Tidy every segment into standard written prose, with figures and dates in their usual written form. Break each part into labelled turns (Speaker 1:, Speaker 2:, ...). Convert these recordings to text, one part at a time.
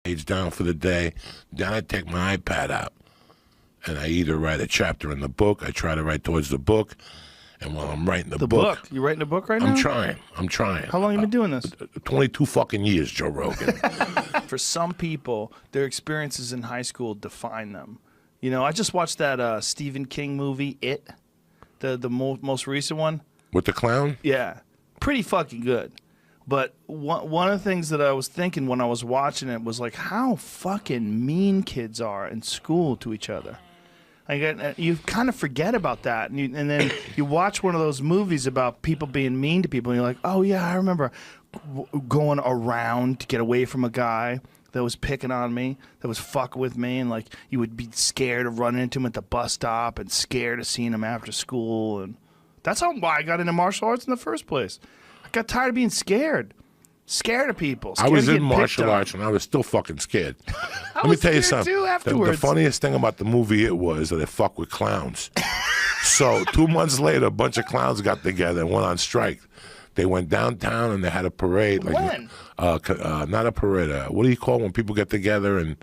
Speaker 1: page down for the day. Then I take my iPad out, and I either write a chapter in the book. I try to write towards the book, and while I'm writing the book,
Speaker 2: you writing a book right now?
Speaker 1: I'm trying.
Speaker 2: How long have you been doing this?
Speaker 1: 22 fucking years, Joe Rogan.
Speaker 2: For some people, their experiences in high school define them. You know, I just watched that Stephen King movie, It, the most recent one.
Speaker 1: With the clown?
Speaker 2: Yeah, pretty fucking good. But one of the things that I was thinking when I was watching it was like how fucking mean kids are in school to each other. Like, you kind of forget about that, and then you watch one of those movies about people being mean to people, and you're like, oh yeah, I remember going around to get away from a guy that was picking on me, that was fucking with me, and like you would be scared of running into him at the bus stop and scared of seeing him after school, and that's why I got into martial arts in the first place. I got tired of being scared of people.
Speaker 1: I was in martial arts and I was still fucking scared. Let me tell you something. The funniest thing about the movie was that it fucked with clowns. So 2 months later, a bunch of clowns got together and went on strike. They went downtown and they had a parade.
Speaker 2: When?
Speaker 1: Not a parade. What do you call when people get together and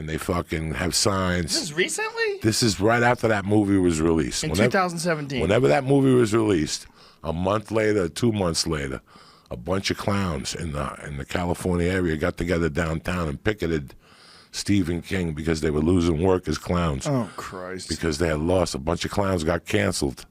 Speaker 1: they fucking have signs?
Speaker 2: This is recently?
Speaker 1: This is right after that movie was released.
Speaker 2: In 2017.
Speaker 1: Whenever that movie was released, a month later, 2 months later, a bunch of clowns in the California area got together downtown and picketed Stephen King because they were losing work as clowns.
Speaker 2: Oh, Christ.
Speaker 1: Because they had lost. A bunch of clowns got canceled.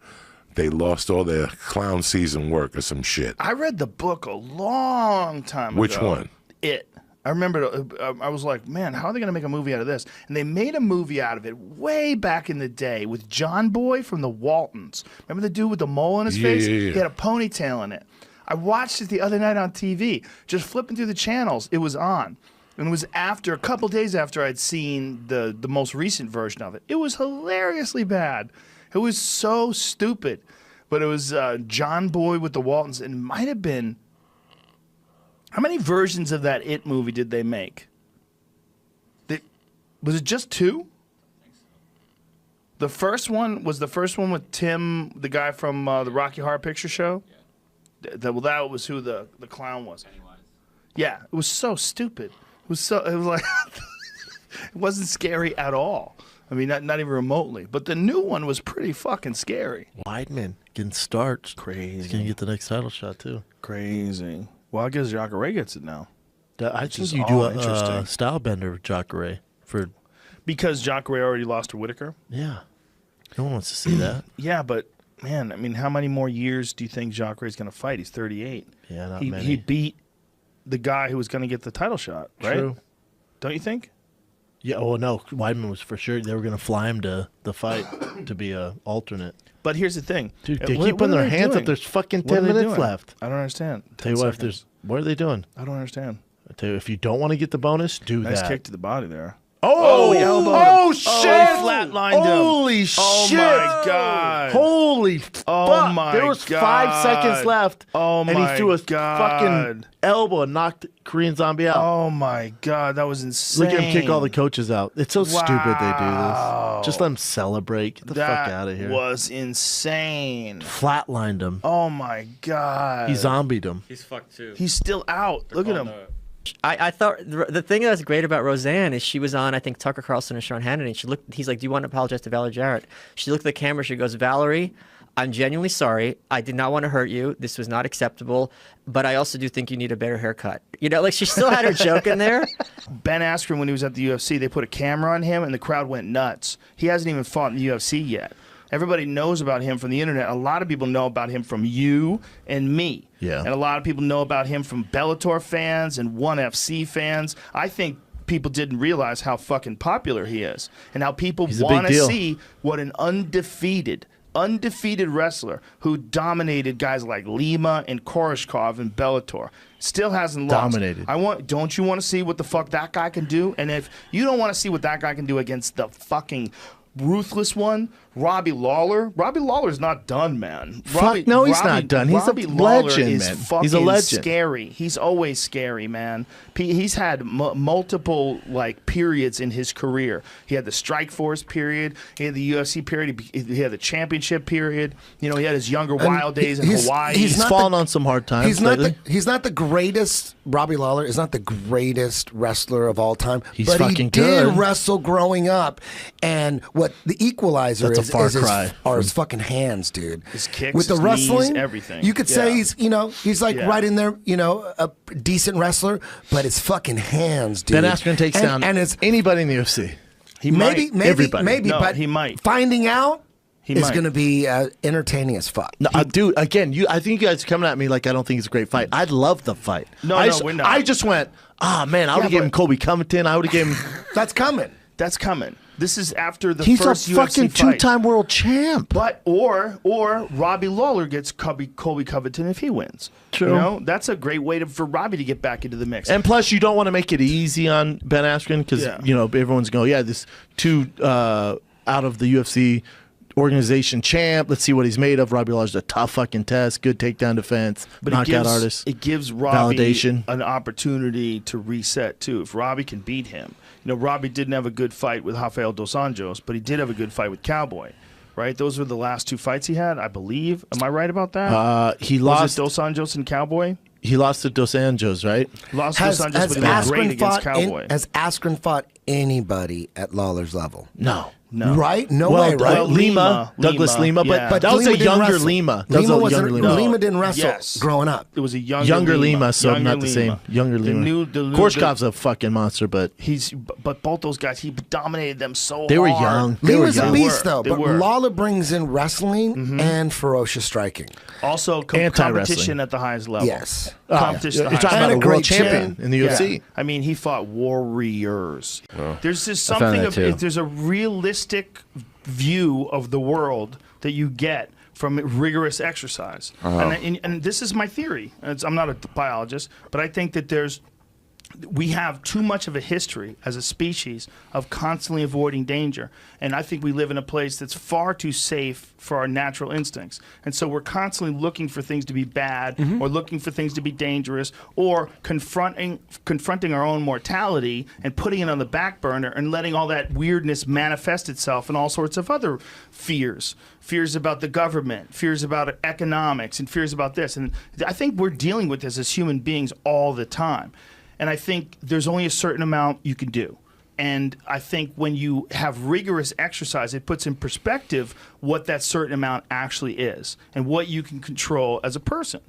Speaker 1: They lost all their clown season work or some shit.
Speaker 2: I read the book a long time ago.
Speaker 1: Which one?
Speaker 2: It. I remember I was like, man, how are they going to make a movie out of this? And they made a movie out of it way back in the day with John Boy from the Waltons. Remember the dude with the mole on his face?
Speaker 1: Yeah.
Speaker 2: He had a ponytail in it. I watched it the other night on TV, just flipping through the channels. It was on. And it was a couple days after I'd seen the most recent version of it. It was hilariously bad. It was so stupid. But it was John Boy with the Waltons. And it might have been... How many versions of that It movie did they make? Was it just 2? The first one was the first one with Tim, the guy from the Rocky Horror Picture Show? Yeah. That was who the clown was. Yeah, it was so stupid. It was like it wasn't scary at all. I mean, not even remotely. But the new one was pretty fucking scary.
Speaker 3: Weidman getting starts.
Speaker 2: Crazy.
Speaker 3: He's gonna get the next title shot too.
Speaker 2: Crazy. Well, I guess Jacare gets it now.
Speaker 3: I think you do a style bender with Jacare
Speaker 2: because Jacare already lost to Whitaker.
Speaker 3: Yeah, no one wants to see that.
Speaker 2: Yeah, but. Man, I mean, how many more years do you think Jacare is going to fight? He's 38.
Speaker 3: Yeah, not
Speaker 2: many. He beat the guy who was going to get the title shot, right?
Speaker 3: True.
Speaker 2: Don't you think?
Speaker 3: Yeah, well, no, Weidman was for sure. They were going to fly him to the fight to be a alternate.
Speaker 2: But here's the thing.
Speaker 3: Dude, they keep putting their hands up. There's fucking 10 minutes left.
Speaker 2: I don't understand.
Speaker 3: Tell you what are they doing?
Speaker 2: I don't understand.
Speaker 3: I tell you, if you don't want to get the bonus, do that.
Speaker 2: Nice kick to the body there.
Speaker 3: Oh,
Speaker 2: he elbowed him.
Speaker 3: Oh, shit.
Speaker 2: Oh, he flatlined him.
Speaker 3: Holy shit.
Speaker 2: Oh, my God.
Speaker 3: Holy fuck.
Speaker 2: Oh, my
Speaker 3: There was
Speaker 2: God.
Speaker 3: 5 seconds left.
Speaker 2: Oh, my God.
Speaker 3: And he threw a fucking elbow and knocked Korean Zombie out.
Speaker 2: Oh, my God. That was insane.
Speaker 3: Look at him kick all the coaches out. It's so stupid they do this. Just let them celebrate. Get the fuck out of here.
Speaker 2: That was insane.
Speaker 3: Flatlined him.
Speaker 2: Oh, my God.
Speaker 3: He zombied him.
Speaker 4: He's fucked, too.
Speaker 2: He's still out. Look at him.
Speaker 4: I thought the thing that was great about Roseanne is she was on, I think, Tucker Carlson and Sean Hannity. And he's like, do you want to apologize to Valerie Jarrett? She looked at the camera. She goes, Valerie, I'm genuinely sorry. I did not want to hurt you. This was not acceptable. But I also do think you need a better haircut. You know, like she still had her joke in there.
Speaker 2: Ben Askren, when he was at the UFC, they put a camera on him and the crowd went nuts. He hasn't even fought in the UFC yet. Everybody knows about him from the internet. A lot of people know about him from you and me.
Speaker 3: Yeah.
Speaker 2: And a lot of people know about him from Bellator fans and ONE FC fans. I think people didn't realize how fucking popular he is and how people want to see what an undefeated wrestler who dominated guys like Lima and Koreshkov in Bellator still hasn't lost.
Speaker 3: Dominated.
Speaker 2: Don't you want to see what the fuck that guy can do? And if you don't want to see what that guy can do against the fucking ruthless one, Robbie Lawler. Robbie Lawler's not done, man.
Speaker 3: Fuck no, he's not done. He's
Speaker 2: Robbie
Speaker 3: a
Speaker 2: Lawler
Speaker 3: legend,
Speaker 2: is
Speaker 3: man.
Speaker 2: Fucking
Speaker 3: He's a legend.
Speaker 2: scary. He's always scary, man. He's had multiple like periods in his career. He had the Strikeforce period. He had the UFC period. He had the championship period. You know, he had his younger wild days in Hawaii.
Speaker 3: He's fallen on some hard times.
Speaker 5: He's not the greatest. Robbie Lawler is not the greatest wrestler of all time.
Speaker 3: He's
Speaker 5: but
Speaker 3: fucking
Speaker 5: he did
Speaker 3: good.
Speaker 5: wrestle growing up, and what the equalizer
Speaker 3: That's a
Speaker 5: is
Speaker 3: far
Speaker 5: is
Speaker 3: cry
Speaker 5: are his fucking hands, dude.
Speaker 2: His kicks,
Speaker 5: with the
Speaker 2: his
Speaker 5: wrestling,
Speaker 2: knees, everything.
Speaker 5: You could say he's like
Speaker 2: Yeah.
Speaker 5: right in there, a decent wrestler, but his fucking hands, dude.
Speaker 3: Ben Askren takes down anybody in the UFC.
Speaker 2: Everybody. No,
Speaker 5: but
Speaker 2: he might.
Speaker 5: Finding out is
Speaker 2: might.
Speaker 5: going to be entertaining as fuck.
Speaker 3: No, dude, again, I think you guys are coming at me like I don't think it's a great fight. I love the fight.
Speaker 2: No, we're not.
Speaker 3: I just went, man, I would have given him Colby Covington. I would have given him.
Speaker 5: That's coming.
Speaker 2: That's coming. This is after the
Speaker 3: He's
Speaker 2: first
Speaker 3: a fucking
Speaker 2: UFC fight.
Speaker 3: two-time world champ.
Speaker 2: But or Robbie Lawler gets Colby Covington if he wins.
Speaker 3: True.
Speaker 2: You know, that's a great way for Robbie to get back into the mix.
Speaker 3: And plus, you don't want to make it easy on Ben Askren because everyone's going, this out of the UFC organization champ. Let's see what he's made of. Robbie Lawler's a tough fucking test, good takedown defense, knockout artist.
Speaker 2: It gives Robbie
Speaker 3: validation.
Speaker 2: an opportunity to reset too. If Robbie can beat him, Robbie didn't have a good fight with Rafael dos Anjos, but he did have a good fight with Cowboy. Right, those were the last two fights he had, I believe. Am I right about that?
Speaker 3: He
Speaker 2: Was
Speaker 3: lost
Speaker 2: it dos Anjos and Cowboy.
Speaker 3: He lost to Dos Anjos, right?
Speaker 2: Lost dos Anjos, but he was great against Cowboy.
Speaker 5: Has Askren fought anybody at Lawler's level?
Speaker 3: No.
Speaker 5: Right? No
Speaker 3: well,
Speaker 5: way, right?
Speaker 3: Lima, Douglas Lima,
Speaker 2: yeah.
Speaker 3: but that was
Speaker 5: Lima
Speaker 3: a
Speaker 5: didn't
Speaker 3: younger
Speaker 5: wrestle.
Speaker 3: Lima. That was a younger Lima.
Speaker 5: Lima didn't wrestle
Speaker 2: Yes.
Speaker 5: growing up.
Speaker 2: It was a
Speaker 3: Younger Lima, so
Speaker 2: younger
Speaker 3: not the same. Younger Lima. Korshkov's a fucking monster, but
Speaker 2: but both those guys, he dominated them so
Speaker 3: they were
Speaker 2: hard.
Speaker 3: young.
Speaker 5: Lima's
Speaker 3: young.
Speaker 5: a beast, though.
Speaker 2: They
Speaker 5: But
Speaker 2: were.
Speaker 5: Lawler brings in wrestling and ferocious striking.
Speaker 2: Also,
Speaker 3: Anti-wrestling.
Speaker 2: competition at the highest level.
Speaker 5: Yes.
Speaker 2: Competition
Speaker 3: You're
Speaker 2: at the
Speaker 3: talking
Speaker 2: highest
Speaker 3: about
Speaker 5: And
Speaker 3: a
Speaker 5: a
Speaker 3: world
Speaker 5: great
Speaker 3: champion
Speaker 5: chin.
Speaker 3: in the UFC.
Speaker 2: I mean, he fought warriors. There's just
Speaker 6: I found
Speaker 2: something
Speaker 6: that
Speaker 2: of
Speaker 6: too.
Speaker 2: there's a realistic view of the world that you get from rigorous exercise. And this is my theory. I'm not a biologist, but I think that we have too much of a history as a species of constantly avoiding danger. And I think we live in a place that's far too safe for our natural instincts. And so we're constantly looking for things to be bad or looking for things to be dangerous or confronting our own mortality and putting it on the back burner and letting all that weirdness manifest itself in all sorts of other fears. Fears about the government, fears about economics, and fears about this. And I think we're dealing with this as human beings all the time. And I think there's only a certain amount you can do. And I think when you have rigorous exercise, it puts in perspective what that certain amount actually is and what you can control as a person.